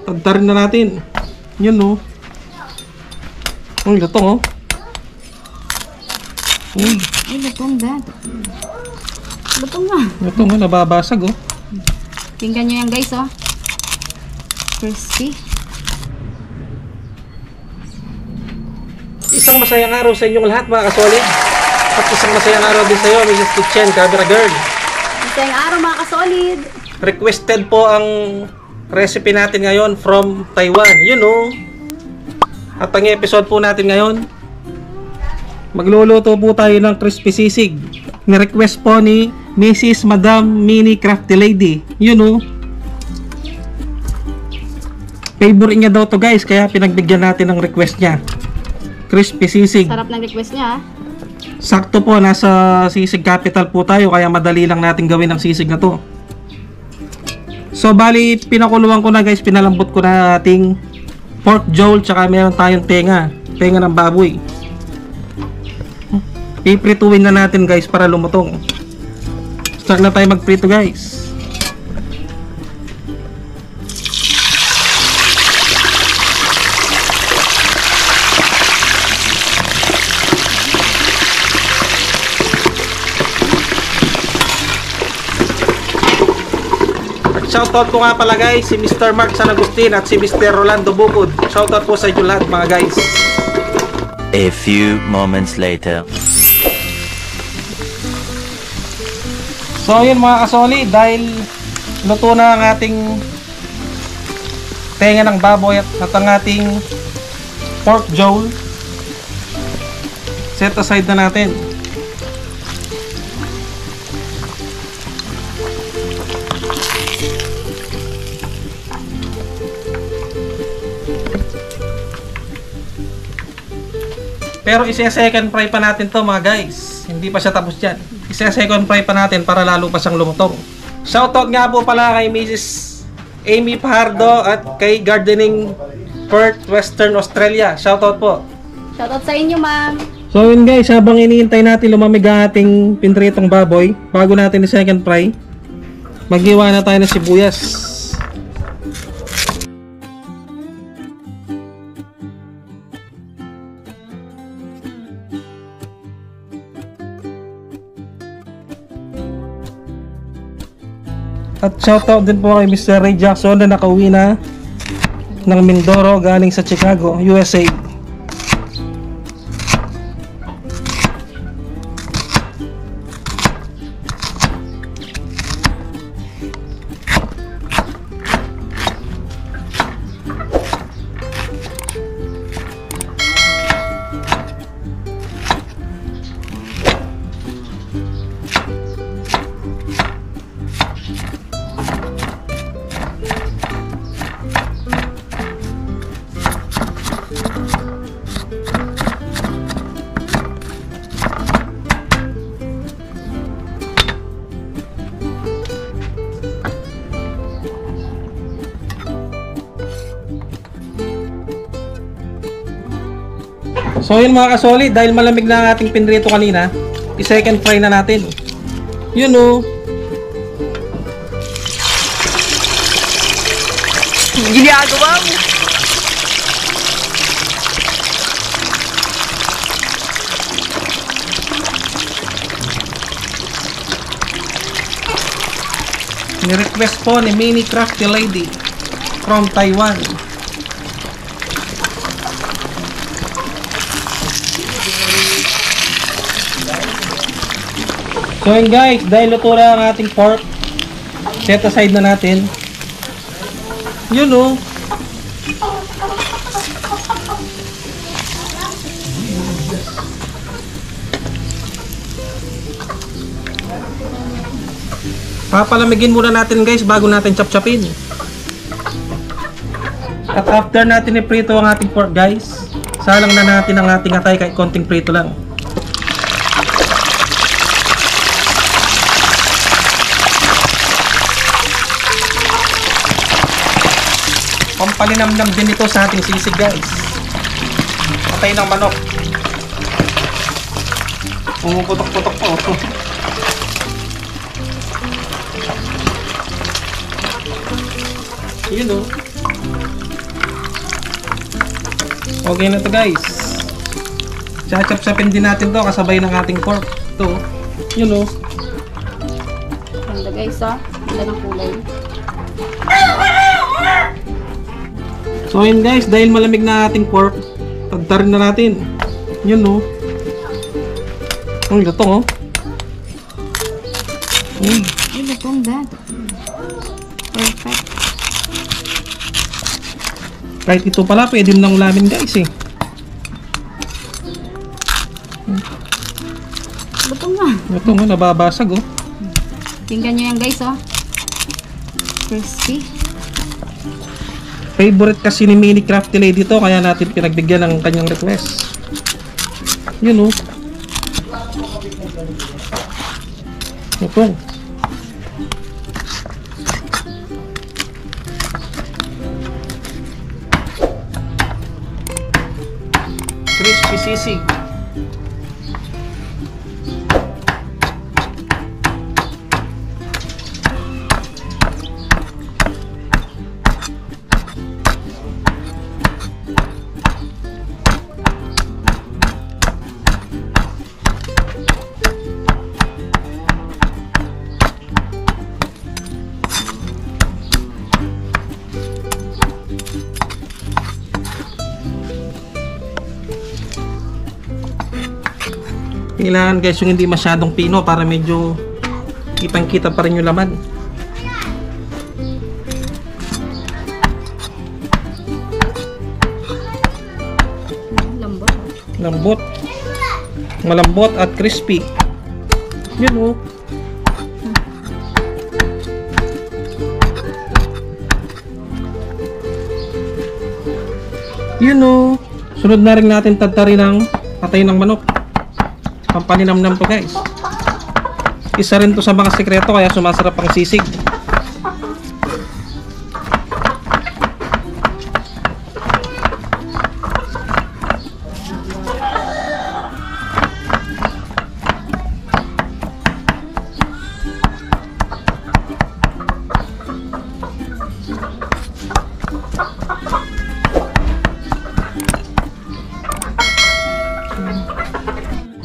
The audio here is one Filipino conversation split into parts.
Tagtarin na natin. Yun no. Ang lutong oh. Ay, lutong dad. Lutong nga. Lutong oh, nababasag oh. Tingnan nyo yan guys oh. Crispy. Isang masayang araw sa inyong lahat mga kasolid. At isang masayang araw din sa iyo, Mrs. Kitchen, Camera Girl. Masayang araw mga kasolid. Requested po ang recipe natin ngayon from Taiwan. You know. At ang episode po natin ngayon, magluluto po tayo ng crispy sisig. Ni-request po ni Mrs. Madam Mini Crafty Lady. You know. Favorite niya daw to guys, kaya pinagbigyan natin ng request niya. Crispy sisig. Sarap ng request niya. Sakto po, nasa sisig capital po tayo, kaya madali lang natin gawin ang sisig na to. So bali, pinakuluan ko na guys, pinalambot ko na ating pork jowl, tsaka meron tayong tenga ng baboy. Piprituin na natin guys para lumutong. Start na tayo magprito guys. Shoutout ko nga pala guys, si Mr. Mark San Agustin at si Mr. Rolando Bukod. Shoutout po sa inyo lahat mga guys. A few moments later. So yun mga kasoli, dahil luto na ang ating tenga ng baboy at ang ating pork jowl, set aside na natin. Pero isa-second fry pa natin to mga guys. Hindi pa siya tapos dyan. Isa-second fry pa natin para lalo pa siyang lumutong. Shoutout nga po pala kay Mrs. Amy Pahardo at kay Gardening Perth, Western Australia. Shoutout po. Shoutout sa inyo ma'am. So yun guys, habang iniintay natin lumamig ang ating pinritong baboy, bago natin i-second fry, maghiwa na tayo ng sibuyas. At shoutout din po kay Mr. Ray Jackson na nakauwi na ng Mindoro galing sa Chicago, USA. So yun mga kasoli, dahil malamig na ang ating pinrito kanina, i-second fry na natin. Yun o. Ginagawa mo. Ni-request po ni Mini Crafty Lady from Taiwan. So yun guys, dahil luto na ang ating pork, set aside na natin. Yun o. Papalamigin muna natin guys bago natin chop-chopin. At after natin i-prito ang ating pork guys, salang na natin ang ating atay kahit konting prito lang. Pampalinamnam din ito sa ating sisig guys. Patay ng manok. Pumuputok-putok po. Yun o. Okay na to guys. Chachap-chapin din natin to kasabay ng ating pork. Ito. Yun o. Ganda guys, oh. Ganda ng kulay. So yun guys, dahil malamig na ating pork, tagtarin na natin. Yun o. Ang gatong o. Ay, gatong dad. Perfect. Kahit ito pala, pwede mo nang ulamin guys eh. Gatong na. Gatong o, nababasag o. Tingnan nyo yan guys, oh. Crispy. Favorite kasi ni Mini Crafty Lady to, kaya natin pinagbigyan ng kanyang request. Yun o. Gatong. Crispy sisig. Kailangan guys yung hindi masyadong pino para medyo kitang kita pa rin yung laman. Lambot. Lambot. Malambot at crispy. Yun o. Yun o. Sunod na rin natin tadtarin ng patay ng manok. Pampaninamnam to guys. Isa rin to sa mga sekreto kaya sumasarap ang sisig.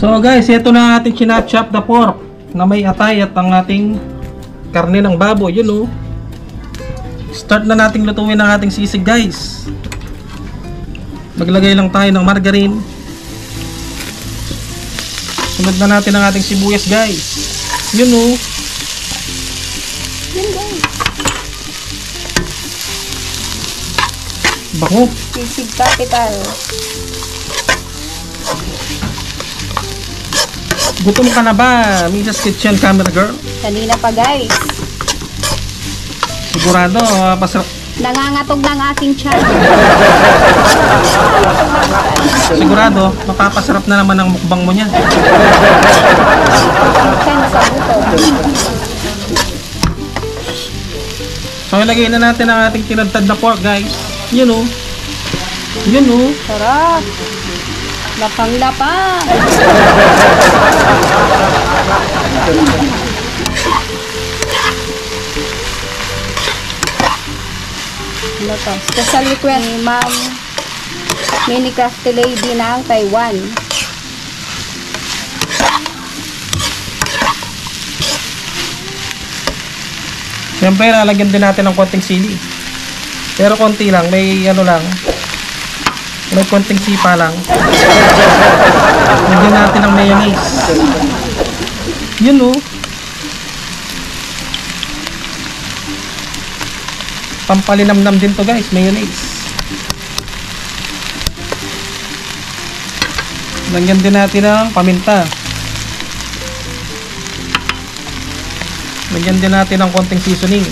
So guys, ito na ating chinachop na pork na may atay at ang ating karne ng baboy. Yun o. Start na nating lutuin ang ating sisig guys. Maglagay lang tayo ng margarine. Sunod na natin ang ating sibuyas guys. Yun o. Yan guys. Bango. Sisig capital. Gutom ka na ba, Mrs. Kitchen Camera Girl? Kanina pa guys. Sigurado, pasarap. Nangangatog ng aking tiyan. Sigurado, mapapasarap na naman ang mukbang mo niyan. Tiyan sa buto. So, ilagay na natin ang ating tinadtad na pork, guys. Yun o. Yun o. Sarap. Lapang-lapang. Ano to? Special request ni Ma'am Mini Crafty Lady ng Taiwan. Siyempre, lalagyan din natin ng konting sili. Pero konti lang, may ano lang. May konting sipa lang. Lagyan natin ng mayonnaise. Yun o. Pampalinamnam din to guys, mayonnaise. Lagyan din natin ng paminta. Lagyan din natin ng konting seasoning.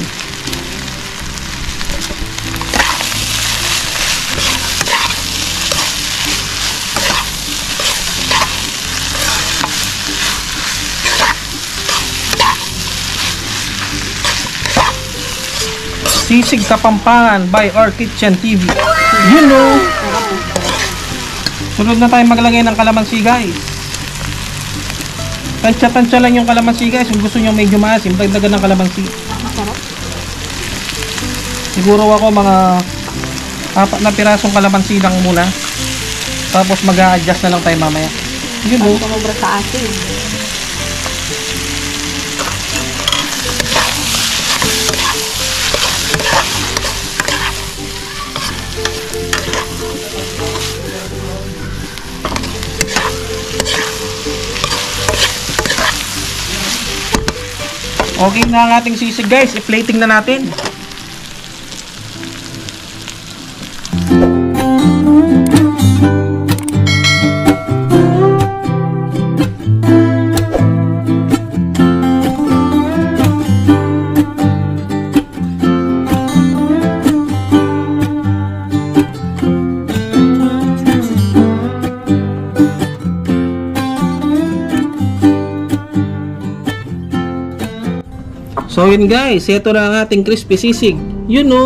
Sisig Kapampangan by Our Kitchen TV. You know. Sunod na tayo maglagay ng kalamansi guys. Tansya-tansya lang yung kalamansi guys. Kung gusto nyo medyo maasim, dagdagan ng kalamansi. Siguro ako mga 4 na pirasong kalamansi lang muna. Tapos mag-a-adjust na lang tayo mamaya. Yun Ang oh. sumobra sa asin. Okay na ang ating sisig guys. I-plating na natin. So yun guys, ito na ang ating crispy sisig. Yun o.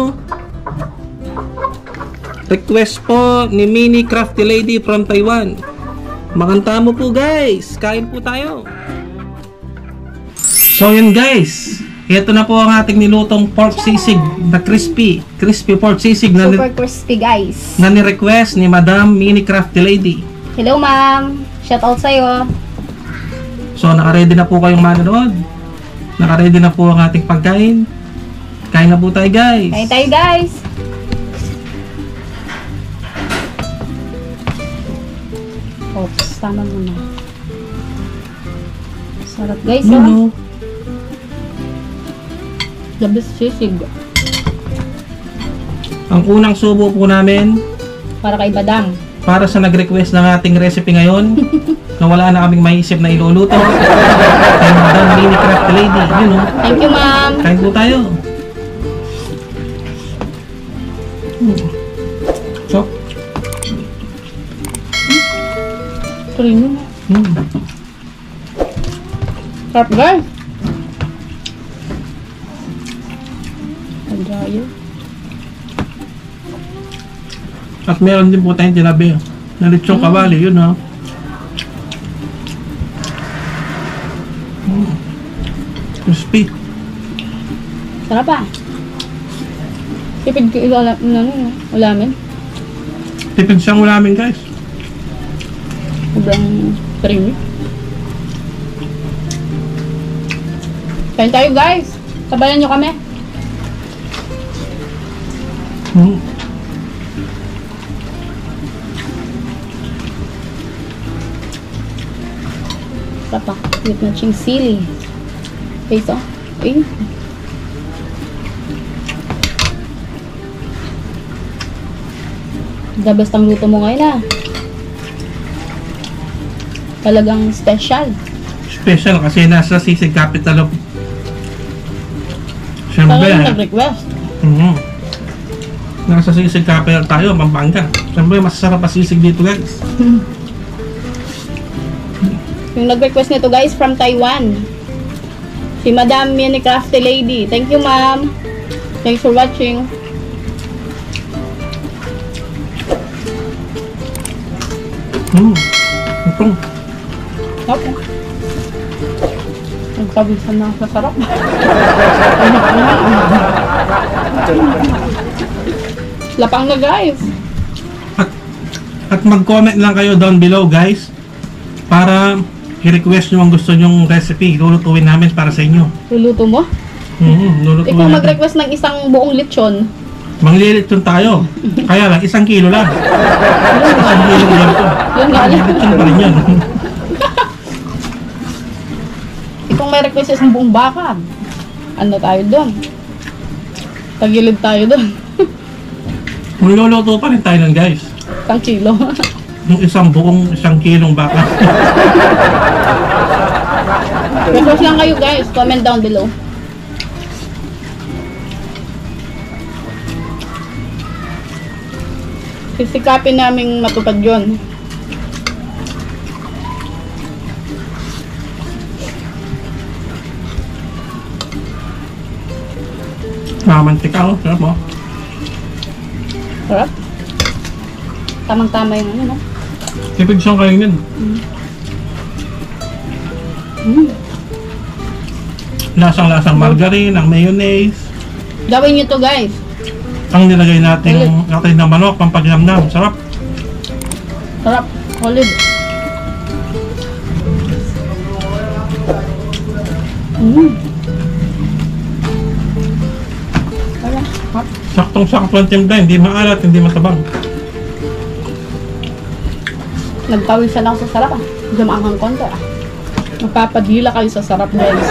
Request po ni Mini Crafty Lady from Taiwan. Makanta mo po guys. Kain po tayo. So yun guys, ito na po ang ating nilutong pork sisig na crispy pork sisig na Super crispy guys. na ni-request ni Madam Mini Crafty Lady. Hello ma'am. Shout out sa'yo. So naka-ready na po kayong manonood. Naka-ready na po ang ating pagkain. Kain na po tayo guys. Kain tayo guys. Oops, tama muna. Sarap guys oh. Yun o. The best sisig. Ang unang subo po namin Para kay Badam. para sa nag-request ng ating recipe ngayon na wala na kaming maisip na iluluto kay Madam Mini Crafty Lady. Yun o. Thank you ma'am. Kain po tayo. So, Primo. Sarap guys. Ang daya. at meron din po tayong tinabi na lechong kawali. Yun o. Crispy. Sarap ah. Tipid ko ulamin. Tipid siyang ulamin guys. Sobrang creamy. Kain tayo guys. Sabayan nyo kami. Sarap ah. With na ching sili. Taste oh. Eh. The best ang luto mo ngayon ah. Talagang special. Special kasi nasa Sisig Capital of siyempre Talagang nag-request. nasa Sisig Capital tayo, Pampanga. Siyempre masasarap pa sisig dito guys. Yung nag-request nito guys from Taiwan. Si Madam Mini Crafty Lady. Thank you ma'am. Thanks for watching. Ito. Okay. Nagpabisan na sa sarap. Lapang na guys. At mag-comment lang kayo down below guys para i-request nyo ang gusto nyong recipe. Lulutuin namin para sa inyo. Luluto mo? Lulutuin Ikaw natin. mag-request ng isang buong lechon. Manglilitsyon tayo. Kaya lang, 1 kilo lang. 1 kilo lang ito. Yun nga lang. Litsyon pa rin yun. Kung may request isang buong baka, ano tayo doon? Tagilid tayo doon. Magluluto pa rin tayo nun guys. 1 kilo. Yung 1 kilong baka. Request lang kayo guys. Comment down below. Sisikapin naming matupad yun. Mamantika oh. Sarap oh. Sarap. Tamang-tama yung ano, no? Tipid siyang kayo yun. Lasang-lasang margarine, ang mayonnaise. Gawin nyo to guys. Ang nilagay natin ng manok, pampaginamnam. Sarap. Sarap. Solid. Wala. Hot. Saktong-sakto ang timpla, hindi maalat, hindi matabang. Nagpawisan ako sa sarap ah. Dumaanghang konti ah. Mapapadila kayo sa sarap guys.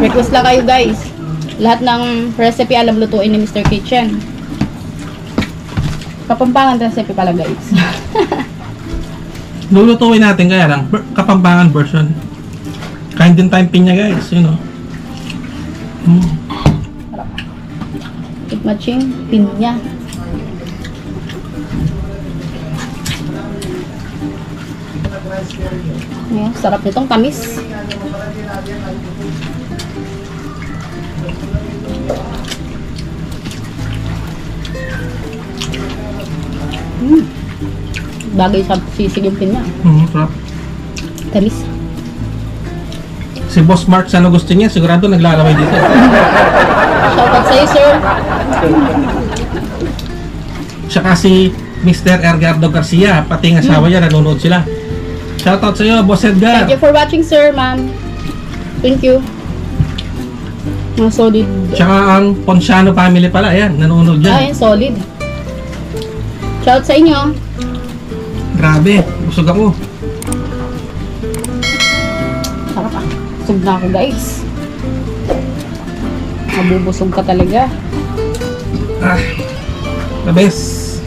Request lang kayo guys. Lahat ng recipe alam lutuin ni Mr. Kitchen. Kapampangan recipe pala guys. Lulutuin natin kaya lang, Kapampangan version. Kain din tayong pinya guys, you know. Matching pinya. Ayan, sarap nitong tamis. Bagay sa sisig yung pinya. Sarap. Tamis. Si Boss Mark, sana gusto niya, sigurado naglalaway dito. Shoutout sa'yo, sir. Tsaka si Mr. Edgardo Garcia, pati ng asawa niya, nanonood sila. Shoutout sa'yo, Boss Edgar. Thank you for watching, sir, ma'am. Thank you. Mga solid. Tsaka ang Ponciano family pala, ayan, nanonood dyan. Ayan, solid. Shoutout sa inyo. Grabe, busog ako. Sarap ah. Busog na ako, guys. Mabubusog ka talaga. The best.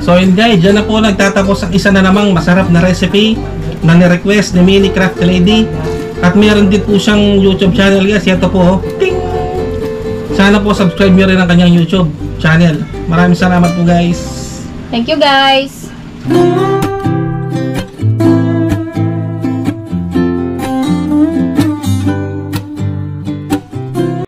So yun guys, dyan na po nagtatapos ang isa na namang masarap na recipe na ni-request ni Mini Crafty Lady. At meron din po siyang YouTube channel guys. Ito po, ting! Sana po subscribe nyo rin ang kanyang YouTube channel. Maraming salamat po guys. Thank you, guys.